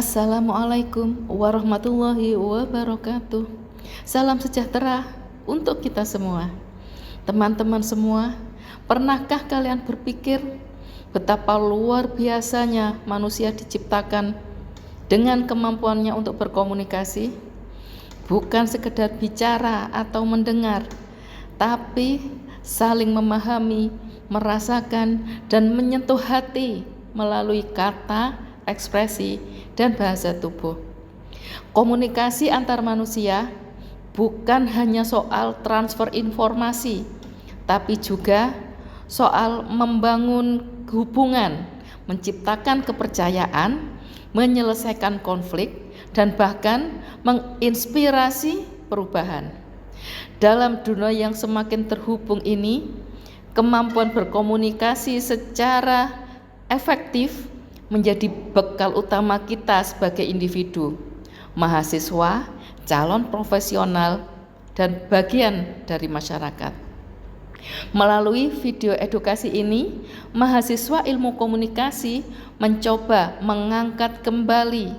Assalamualaikum warahmatullahi wabarakatuh. Salam sejahtera untuk kita semua. Teman-teman semua, pernahkah kalian berpikir betapa luar biasanya manusia diciptakan dengan kemampuannya untuk berkomunikasi? Bukan sekedar bicara atau mendengar, tapi saling memahami, merasakan, dan menyentuh hati melalui kata, ekspresi, dan bahasa tubuh. Komunikasi antar manusia bukan hanya soal transfer informasi, tapi juga soal membangun hubungan, menciptakan kepercayaan, menyelesaikan konflik, dan bahkan menginspirasi perubahan. Dalam dunia yang semakin terhubung ini, kemampuan berkomunikasi secara efektif menjadi bekal utama kita sebagai individu, mahasiswa, calon profesional, dan bagian dari masyarakat. Melalui video edukasi ini, mahasiswa ilmu komunikasi mencoba mengangkat kembali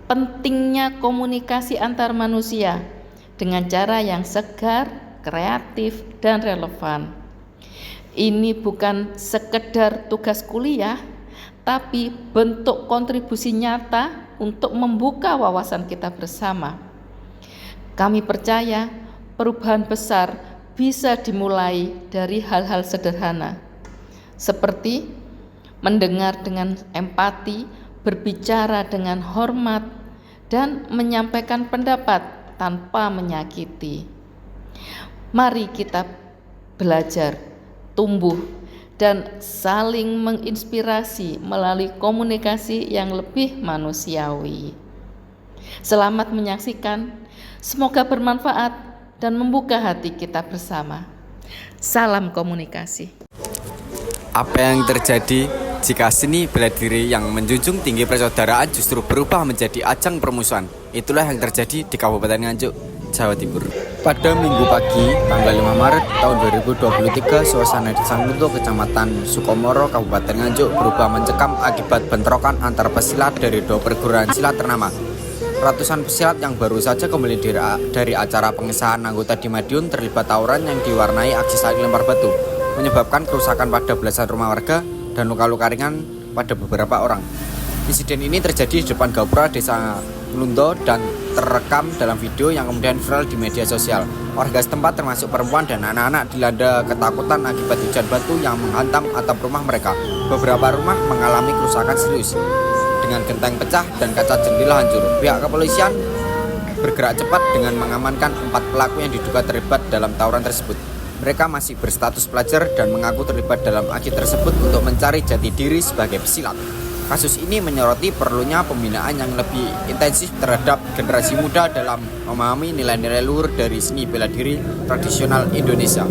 pentingnya komunikasi antar manusia dengan cara yang segar, kreatif, dan relevan. Ini bukan sekedar tugas kuliah, tapi bentuk kontribusi nyata untuk membuka wawasan kita bersama. Kami percaya perubahan besar bisa dimulai dari hal-hal sederhana, seperti mendengar dengan empati, berbicara dengan hormat, dan menyampaikan pendapat tanpa menyakiti. Mari kita belajar, tumbuh, dan saling menginspirasi melalui komunikasi yang lebih manusiawi. Selamat menyaksikan, semoga bermanfaat dan membuka hati kita bersama. Salam komunikasi. Apa yang terjadi jika seni bela diri yang menjunjung tinggi persaudaraan justru berubah menjadi ajang permusuhan? Itulah yang terjadi di Kabupaten Nganjuk, Jawa Timur. Pada Minggu pagi, tanggal 5 Maret tahun 2023, suasana di Sanggunto, Kecamatan Sukomoro, Kabupaten Nganjuk berubah mencekam akibat bentrokan antar pesilat dari dua perguruan silat ternama. Ratusan pesilat yang baru saja kembali dari acara pengesahan anggota di Madiun terlibat tawuran yang diwarnai aksi saling lempar batu, menyebabkan kerusakan pada belasan rumah warga dan luka-luka ringan pada beberapa orang. Insiden ini terjadi di depan Gapura Desa Lundo dan terekam dalam video yang kemudian viral di media sosial. Warga setempat termasuk perempuan dan anak-anak dilanda ketakutan akibat hujan batu yang menghantam atap rumah mereka. Beberapa rumah mengalami kerusakan serius dengan genteng pecah dan kaca jendela hancur. Pihak kepolisian bergerak cepat dengan mengamankan 4 pelaku yang diduga terlibat dalam tawuran tersebut. Mereka masih berstatus pelajar dan mengaku terlibat dalam aksi tersebut untuk mencari jati diri sebagai pesilat. Kasus ini menyoroti perlunya pembinaan yang lebih intensif terhadap generasi muda dalam memahami nilai-nilai luhur dari seni bela diri tradisional Indonesia.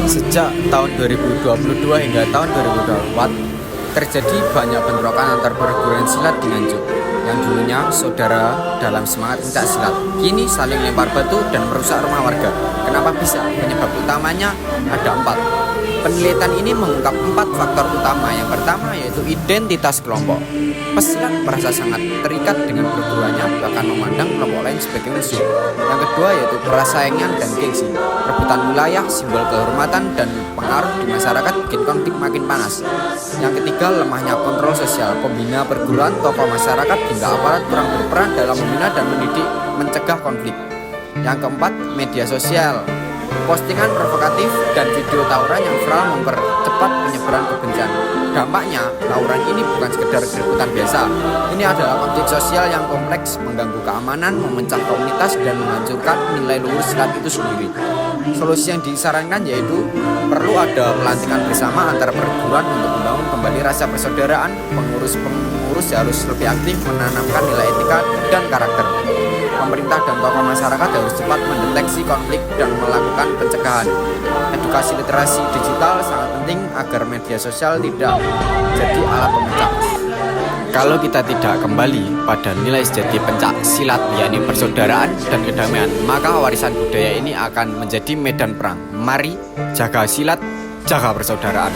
Sejak tahun 2022 hingga tahun 2024, terjadi banyak bentrokan antar perguruan silat di Nganjuk. Yang dulunya saudara dalam semangat pencak silat, kini saling lempar batu dan merusak rumah warga. Kenapa bisa? Penyebab utamanya ada 4. Penelitian ini mengungkap 4 faktor utama. Yang pertama yaitu identitas kelompok. Pesilat merasa sangat terikat dengan perguruannya, bahkan memandang kelompok lain sebagai musuh. Yang kedua yaitu persaingan dan gengsi. Rebutan wilayah, simbol kehormatan, dan pengaruh di masyarakat bikin konflik makin panas. Yang ketiga, lemahnya kontrol sosial. Pembina perguruan, tokoh masyarakat, hingga aparat kurang berperan dalam membina dan mendidik mencegah konflik. Yang keempat, media sosial. Postingan provokatif dan video tawuran yang viral mempercepat penyebaran kebencian. Dampaknya, tawuran ini bukan sekedar keributan biasa. Ini adalah konflik sosial yang kompleks, mengganggu keamanan, memecah komunitas, dan menghancurkan nilai luhur silat itu sendiri. Solusi yang disarankan yaitu perlu ada pelantikan bersama antara perguruan untuk membangun kembali rasa persaudaraan. Pengurus harus lebih aktif menanamkan nilai etika dan karakter. Pemerintah dan tokoh masyarakat harus cepat mendeteksi konflik dan melakukan pencegahan. Edukasi literasi digital sangat penting agar media sosial tidak jadi alat pemecah. Kalau kita tidak kembali pada nilai sejati pencak silat, yakni persaudaraan dan kedamaian, maka warisan budaya ini akan menjadi medan perang. Mari jaga silat jaga persaudaraan.